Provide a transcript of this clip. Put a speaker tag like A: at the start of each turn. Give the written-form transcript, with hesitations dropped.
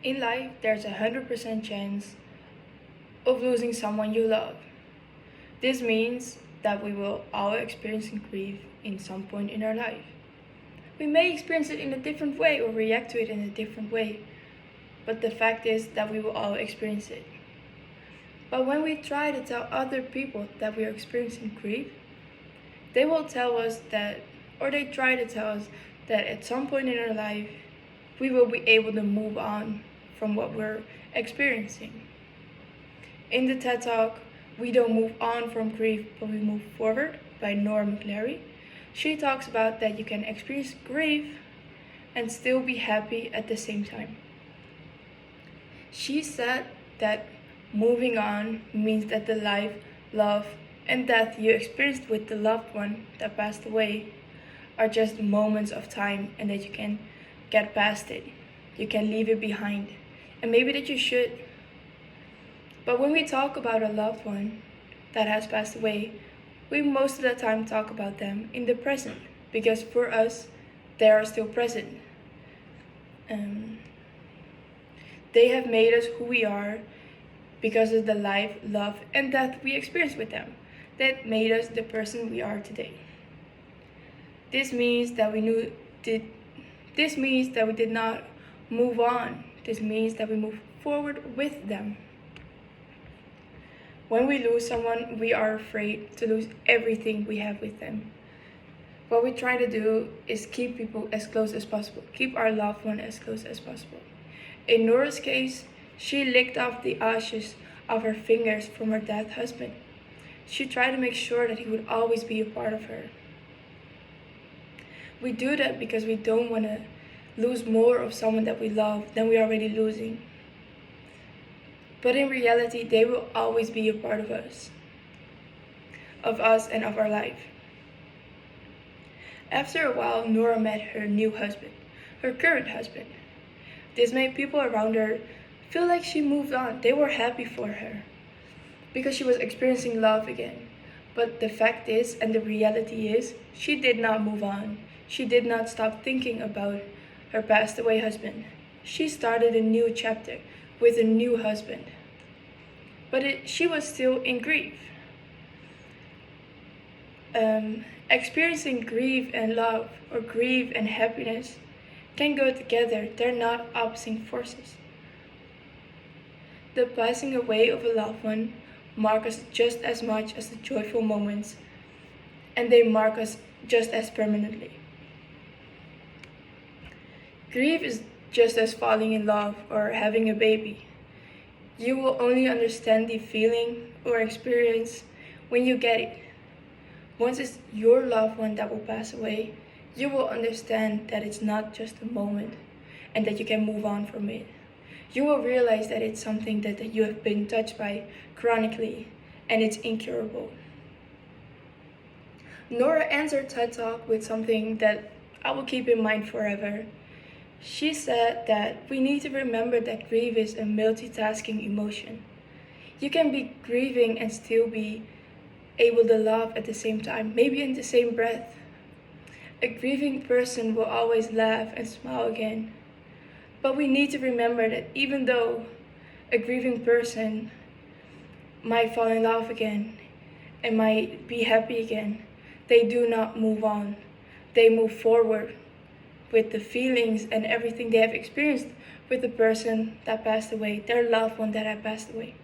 A: In life, there's a 100% chance of losing someone you love. This means that we will all experience grief in some point in our life. We may experience it in a different way or react to it in a different way, but the fact is that we will all experience it. But when we try to tell other people that we are experiencing grief, they will tell us that, or they try to tell us that at some point in our life, we will be able to move on from what we're experiencing. In the TED Talk, We Don't Move On from Grief, but We Move Forward by Nora Mcinerny, she talks about that you can experience grief and still be happy at the same time. She said that moving on means that the life, love, and death you experienced with the loved one that passed away are just moments of time and that you can get past it. You can leave it behind. And maybe that you should. But when we talk about a loved one that has passed away, we most of the time talk about them in the present, because for us, they are still present. They have made us who we are because of the life, love, and death we experienced with them that made us the person we are today. This means that we did not move on. This means that we move forward with them. When we lose someone, we are afraid to lose everything we have with them. What we try to do is keep people as close as possible, keep our loved one as close as possible. In Nora's case, she licked off the ashes of her fingers from her dead husband. She tried to make sure that he would always be a part of her. We do that because we don't want to lose more of someone that we love than we're already losing. But in reality, they will always be a part of us and of our life. After a while, Nora met her new husband, her current husband. This made people around her feel like she moved on. They were happy for her because she was experiencing love again. But the fact is, and the reality is, she did not move on. She did not stop thinking about her passed away husband. She started a new chapter with a new husband. But she was still in grief. Experiencing grief and love, or grief and happiness, can go together. They're not opposing forces. The passing away of a loved one mark us just as much as the joyful moments, and they mark us just as permanently. Grief is just as falling in love or having a baby. You will only understand the feeling or experience when you get it. Once it's your loved one that will pass away, you will understand that it's not just a moment and that you can move on from it. You will realize that it's something that you have been touched by chronically and it's incurable. Nora ends her TED Talk with something that I will keep in mind forever. She said that we need to remember that grief is a multitasking emotion. You can be grieving and still be able to love at the same time, maybe in the same breath. A grieving person will always laugh and smile again. But we need to remember that even though a grieving person might fall in love again and might be happy again, they do not move on. They move forward with the feelings and everything they have experienced with the person that passed away, their loved one that had passed away.